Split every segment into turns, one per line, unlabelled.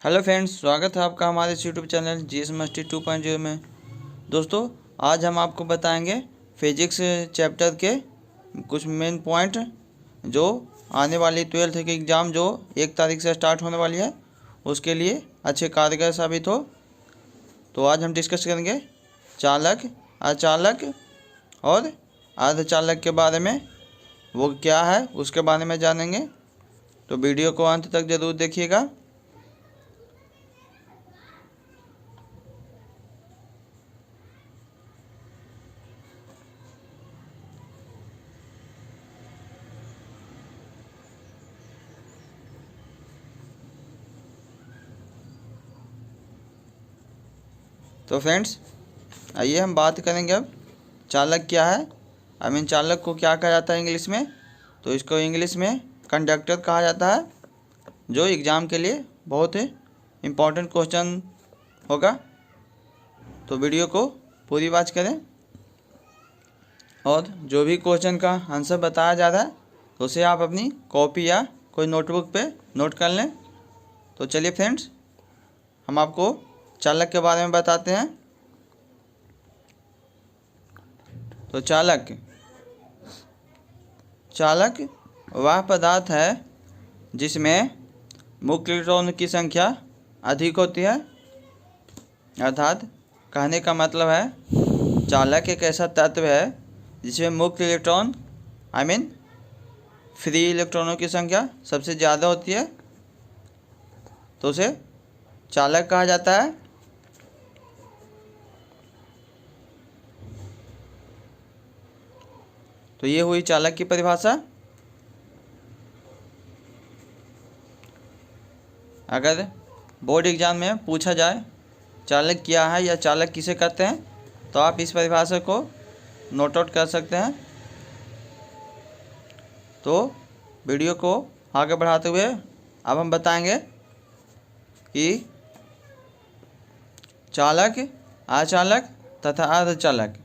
Hello friends, स्वागत है आपका हमारे इस यूट्यूब चैनल जीएस मस्टी 2.0 में। दोस्तों, आज हम आपको बताएंगे फिजिक्स चैप्टर के कुछ मेन पॉइंट जो आने वाली 12th की एग्ज़ाम जो 1 तारीख से स्टार्ट होने वाली है उसके लिए अच्छे कारगर साबित हो। तो आज हम डिस्कस करेंगे चालक, अचालक और अर्धचालक के बारे में। वो क्या है उसके बारे में जानेंगे, तो वीडियो को अंत तक ज़रूर देखिएगा। तो फ्रेंड्स, आइए हम बात करेंगे अब चालक क्या है। चालक को क्या कहा जाता है इंग्लिश में। तो इसको इंग्लिश में कंडक्टर कहा जाता है, जो एग्ज़ाम के लिए बहुत ही इम्पोर्टेंट क्वेश्चन होगा। तो वीडियो को पूरी वॉच करें और जो भी क्वेश्चन का आंसर बताया जा रहा है तो उसे आप अपनी कॉपी या कोई नोटबुक पे नोट कर लें। तो चलिए फ्रेंड्स, हम आपको चालक के बारे में बताते हैं। तो चालक वह पदार्थ है जिसमें मुक्त इलेक्ट्रॉन की संख्या अधिक होती है। अर्थात कहने का मतलब है चालक एक ऐसा तत्व है जिसमें मुक्त इलेक्ट्रॉन फ्री इलेक्ट्रॉनों की संख्या सबसे ज़्यादा होती है, तो उसे चालक कहा जाता है। तो ये हुई चालक की परिभाषा। अगर बोर्ड एग्जाम में पूछा जाए चालक क्या है या चालक किसे कहते हैं, तो आप इस परिभाषा को नोट आउट कर सकते हैं। तो वीडियो को आगे बढ़ाते हुए अब हम बताएंगे कि चालक, अचालक तथा अर्धचालक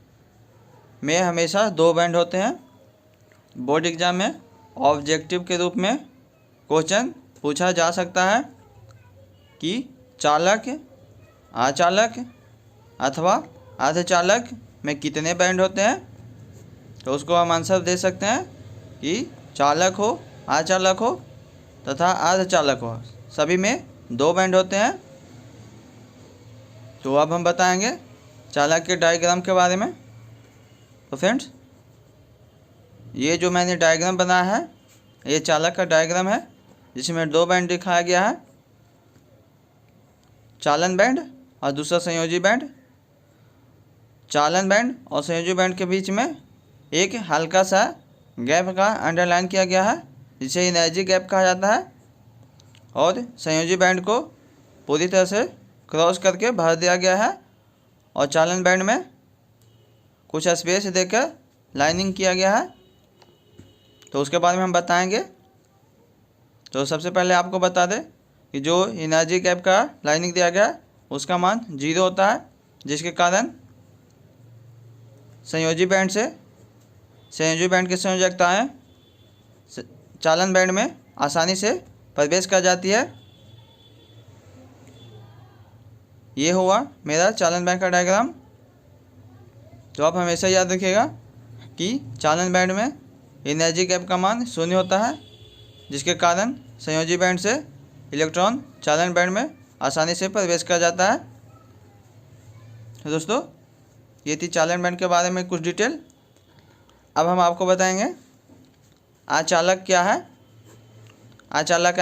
में हमेशा 2 बैंड होते हैं। बोर्ड एग्जाम में ऑब्जेक्टिव के रूप में क्वेश्चन पूछा जा सकता है कि चालक, अचालक अथवा अर्धचालक में कितने बैंड होते हैं। तो उसको हम आंसर दे सकते हैं कि चालक हो, अचालक हो तथा अर्धचालक हो, सभी में 2 बैंड होते हैं। तो अब हम बताएंगे चालक के डायग्राम के बारे में। तो फ्रेंड्स, ये जो मैंने डायग्राम बनाया है ये चालक का डायग्राम है, जिसमें 2 बैंड दिखाया गया है, चालन बैंड और दूसरा संयोजी बैंड। चालन बैंड और संयोजी बैंड के बीच में एक हल्का सा गैप का अंडरलाइन किया गया है, जिसे एनर्जी गैप कहा जाता है। और संयोजी बैंड को पूरी तरह से क्रॉस करके भर दिया गया है और चालन बैंड में कुछ स्पेस देकर लाइनिंग किया गया है। तो उसके बारे में हम बताएंगे। तो सबसे पहले आपको बता दें कि जो एनर्जी गैप का लाइनिंग दिया गया है उसका मान 0 होता है, जिसके कारण संयोजी बैंड की संयोजकताएँ चालन बैंड में आसानी से प्रवेश कर जाती है। ये हुआ मेरा चालन बैंड का डायग्राम। तो आप हमेशा याद रखिएगा कि चालन बैंड में एनर्जी गैप का मान 0 होता है, जिसके कारण संयोजी बैंड से इलेक्ट्रॉन चालन बैंड में आसानी से प्रवेश कर जाता है। तो दोस्तों, ये थी चालन बैंड के बारे में कुछ डिटेल। अब हम आपको बताएंगे अचालक क्या है। अचालक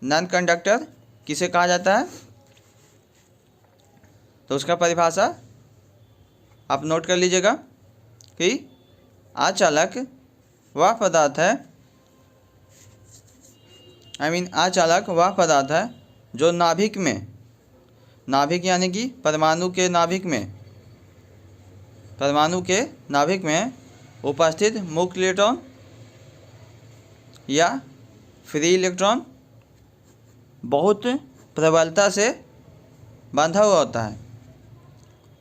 नॉन कंडक्टर किसे कहा जाता है। तो उसका परिभाषा आप नोट कर लीजिएगा कि अचालक वह पदार्थ है अचालक वह पदार्थ है जो नाभिक यानी कि परमाणु के नाभिक में उपस्थित मुक्त इलेक्ट्रॉन या फ्री इलेक्ट्रॉन बहुत प्रबलता से बंधा हुआ होता है,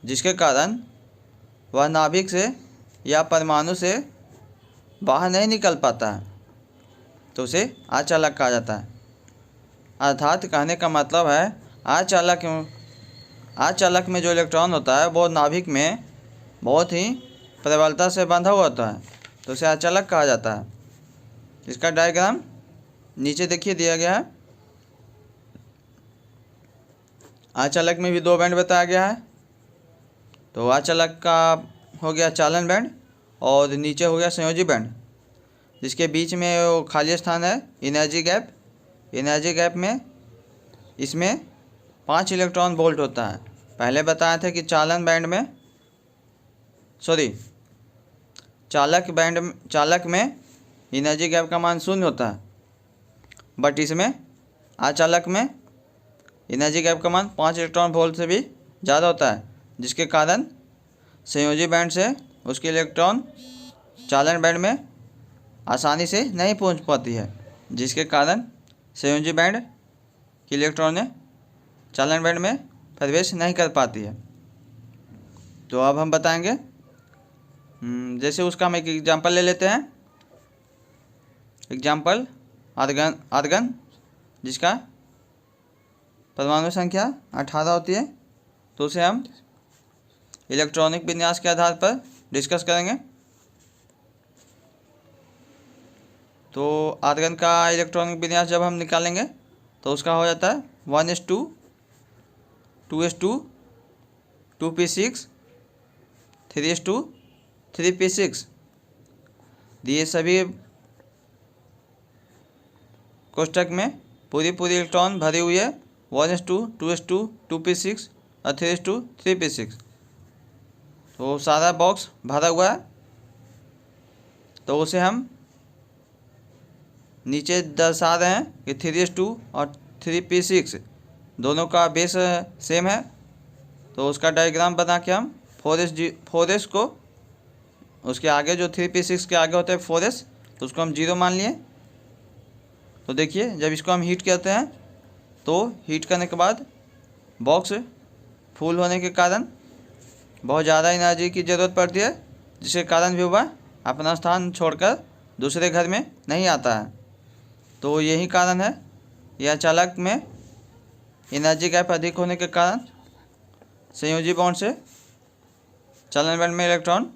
जिसके कारण वह नाभिक से या परमाणु से बाहर नहीं निकल पाता है। तो उसे अचालक कहा जाता है। अर्थात कहने का मतलब है आचालक में जो इलेक्ट्रॉन होता है वो नाभिक में बहुत ही प्रबलता से बंधा हुआ होता है, तो उसे आचालक कहा जाता है। इसका डायग्राम नीचे देखिए दिया गया है। आचालक में भी 2 बैंड बताया गया है। तो आचालक का हो गया चालन बैंड और नीचे हो गया संयोजी बैंड, जिसके बीच में वो खाली स्थान है एनर्जी गैप। एनर्जी गैप में इसमें 5 इलेक्ट्रॉन वोल्ट होता है। पहले बताया था कि चालक में एनर्जी गैप का मान 0 होता है, बट इसमें आचालक में एनर्जी गैप का मान 5 इलेक्ट्रॉन वोल्ट से भी ज़्यादा होता है, जिसके कारण संयोजी बैंड से उसके इलेक्ट्रॉन चालन बैंड में आसानी से नहीं पहुंच पाती है, जिसके कारण संयोजी बैंड की इलेक्ट्रॉन चालन बैंड में प्रवेश नहीं कर पाती है। तो अब हम बताएंगे, जैसे उसका हम एक एग्जांपल ले लेते हैं। एग्जांपल आर्गन जिसका परमाणु संख्या 18 होती है, तो उसे हम इलेक्ट्रॉनिक विन्यास के आधार पर डिस्कस करेंगे। तो आर्गन का इलेक्ट्रॉनिक विन्यास जब हम निकालेंगे तो उसका हो जाता है 1s2 2s2 2p6 3s2 3p6। ये सभी कोष्ठक में पूरी इलेक्ट्रॉन भरी हुई है 1s2 2s2 2p6 और 3s2 3p6। तो सारा बॉक्स भरा हुआ है। तो उसे हम नीचे दर्शा रहे हैं कि 3s2 और 3p6 दोनों का बेस सेम है। तो उसका डायग्राम बना के हम 4s को उसके आगे जो 3p6 के आगे होते हैं 4s, तो उसको हम 0 मान लिए। तो देखिए जब इसको हम हीट करते हैं तो हीट करने के बाद बॉक्स फुल होने के कारण बहुत ज़्यादा एनर्जी की ज़रूरत पड़ती है, जिसके कारण भी वह अपना स्थान छोड़कर दूसरे घर में नहीं आता है। तो यही कारण है, यह चालक में एनर्जी गैप अधिक होने के कारण संयोजी बॉन्ड से चालन बैंड में इलेक्ट्रॉन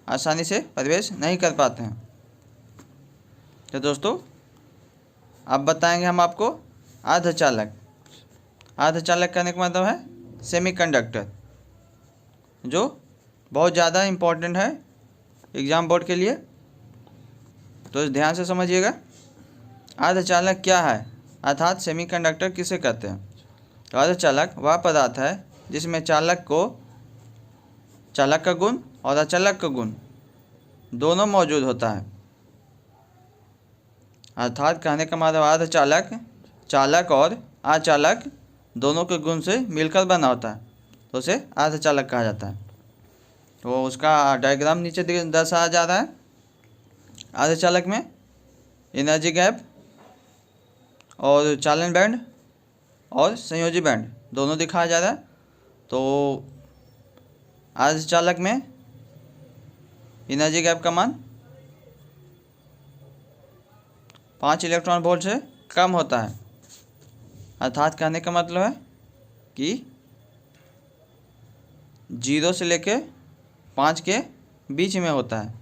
आसानी से प्रवेश नहीं कर पाते हैं। तो दोस्तों अब बताएंगे हम आपको अर्धचालक। अर्धचालक करने का मतलब है सेमीकंडक्टर, जो बहुत ज़्यादा इम्पोर्टेंट है एग्ज़ाम बोर्ड के लिए। तो ध्यान से समझिएगा अर्धचालक क्या है, अर्थात सेमीकंडक्टर किसे कहते हैं। तो अर्धचालक वह पदार्थ है जिसमें चालक का गुण और अचालक का गुण दोनों मौजूद होता है। अर्थात कहने का मतलब अर्धचालक चालक और अचालक दोनों के गुण से मिलकर बना होता है, तो उसे अर्धचालक कहा जाता है। तो उसका डायग्राम नीचे दर्शाया जा रहा है। अर्धचालक में एनर्जी गैप और चालन बैंड और संयोजी बैंड दोनों दिखाया जा रहा है। तो अर्धचालक में एनर्जी गैप का मान 5 इलेक्ट्रॉन वोल्ट से कम होता है। अर्थात कहने का मतलब है कि 0 से लेके 5 के बीच में होता है,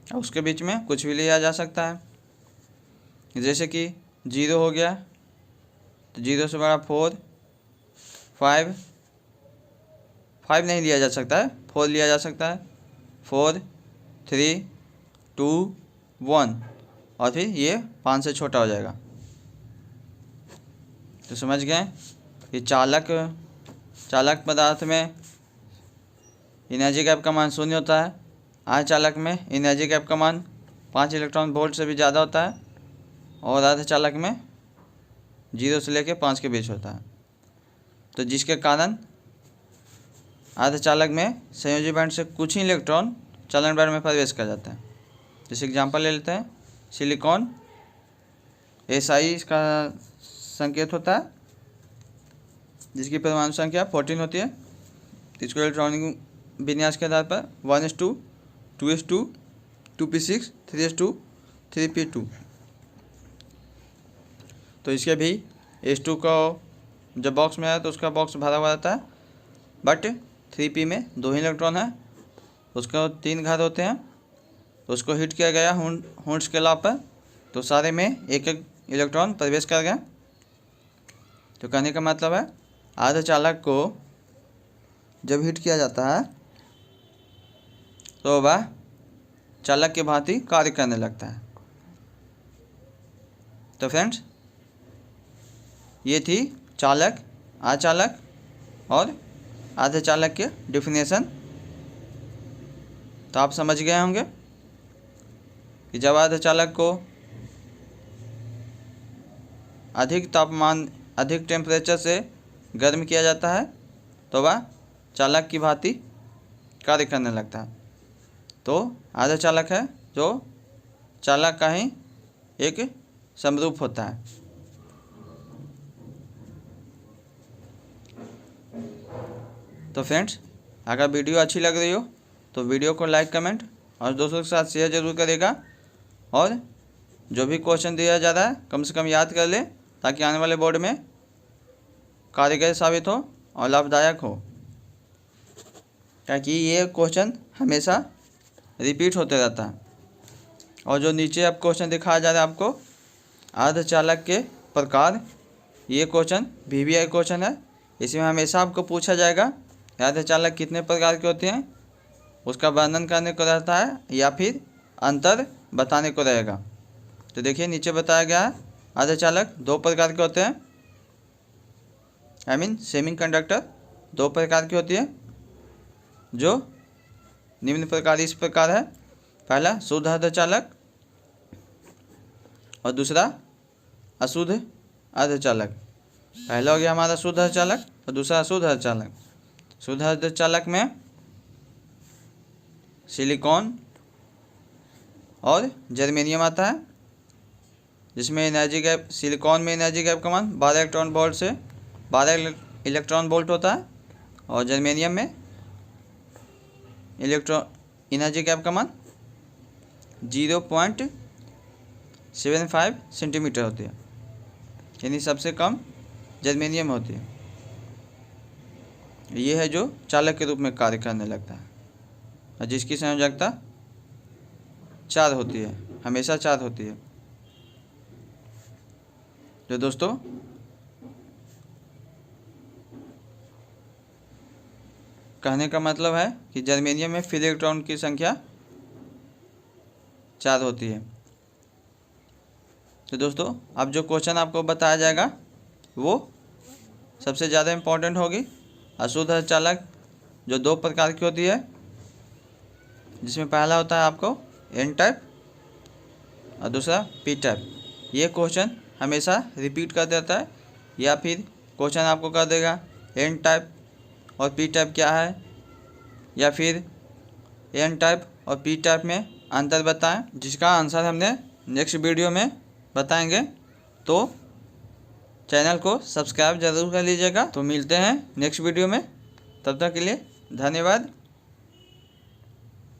और उसके बीच में कुछ भी लिया जा सकता है। जैसे कि 0 हो गया तो 0 से बड़ा 4, 5 नहीं लिया जा सकता है, 4 लिया जा सकता है। 4 3 2 1 और फिर ये 5 से छोटा हो जाएगा। तो समझ गए कि चालक पदार्थ में एनर्जी गैप का मान 0 होता है। अर्धचालक में एनर्जी गैप का मान 5 इलेक्ट्रॉन वोल्ट से भी ज़्यादा होता है, और अर्धचालक में 0 से लेकर 5 के बीच होता है। तो जिसके कारण अर्धचालक में संयोजी बैंड से कुछ ही इलेक्ट्रॉन चालन बैंड में प्रवेश कर जाता है। जैसे एग्जांपल ले लेते हैं, सिलिकॉन Si इसका संकेत होता है, जिसकी परमाणु संख्या 14 होती है। इसको इलेक्ट्रॉनिक विन्यास के आधार पर 1s2 2s2 2p6 3s2 3p2। तो इसके भी H2 को जब बॉक्स में आया तो उसका बॉक्स भरा हुआ रहता है, बट 3p में 2 ही इलेक्ट्रॉन है, उसको 3 घर होते हैं। तो उसको हिट किया गया हुंड्स के लॉ पर, तो सारे में एक एक इलेक्ट्रॉन प्रवेश कर गया। तो कहने का मतलब है अर्धचालक को जब हिट किया जाता है तो वह चालक की भांति कार्य करने लगता है। तो फ्रेंड्स, ये थी चालक, अचालक और अर्धचालक के डिफिनेशन। तो आप समझ गए होंगे कि जब अर्धचालक को अधिक तापमान, अधिक टेम्परेचर से गर्म किया जाता है तो वह चालक की भांति कार्य करने लगता है। तो अर्धचालक है जो चालक का ही एक समरूप होता है। तो फ्रेंड्स, अगर वीडियो अच्छी लग रही हो तो वीडियो को लाइक, कमेंट और दोस्तों के साथ शेयर जरूर करेगा। और जो भी क्वेश्चन दिया जा रहा है कम से कम याद कर ले, ताकि आने वाले बोर्ड में कारगर साबित हो और लाभदायक हो, ताकि ये क्वेश्चन हमेशा रिपीट होते रहता है। और जो नीचे अब क्वेश्चन दिखाया जा रहा है आपको अर्धचालक के प्रकार, ये क्वेश्चन VVI क्वेश्चन है। इसमें हमेशा आपको पूछा जाएगा अर्धचालक कितने प्रकार के होते हैं, उसका वर्णन करने को रहता है या फिर अंतर बताने को रहेगा। तो देखिए नीचे बताया गया है अर्धचालक 2 प्रकार के होते हैं, सेमीकंडक्टर 2 प्रकार की होती है, जो निम्न प्रकार इस प्रकार है। पहला शुद्ध अर्धचालक और दूसरा अशुद्ध अर्धचालक। पहला हो गया हमारा शुद्ध अर्धचालक और दूसरा अशुद्ध अर्धचालक। शुद्ध अर्धचालक में सिलिकॉन और जर्मेनियम आता है, जिसमें एनर्जी गैप, सिलिकॉन में एनर्जी गैप का मान 12 इलेक्ट्रॉन वोल्ट से 12 इलेक्ट्रॉन वोल्ट होता है, और जर्मेनियम में एनर्जी गैप का मान 0.75 सेंटीमीटर होती है, यानी सबसे कम जर्मेनियम होती है। ये है जो चालक के रूप में कार्य करने लगता है और जिसकी संयोजकता 4 होती है, हमेशा 4 होती है। जो दोस्तों कहने का मतलब है कि जर्मेनियम में फ्री इलेक्ट्रॉन की संख्या 4 होती है। तो दोस्तों अब जो क्वेश्चन आपको बताया जाएगा वो सबसे ज़्यादा इम्पोर्टेंट होगी। अशुद्ध अर्धचालक जो 2 प्रकार की होती है, जिसमें पहला होता है आपको N टाइप और दूसरा P टाइप। ये क्वेश्चन हमेशा रिपीट कर देता है, या फिर क्वेश्चन आपको कर देगा N टाइप और P टाइप क्या है, या फिर N टाइप और P टाइप में अंतर बताएं, जिसका आंसर हमने नेक्स्ट वीडियो में बताएंगे। तो चैनल को सब्सक्राइब जरूर कर लीजिएगा। तो मिलते हैं नेक्स्ट वीडियो में, तब तक के लिए धन्यवाद।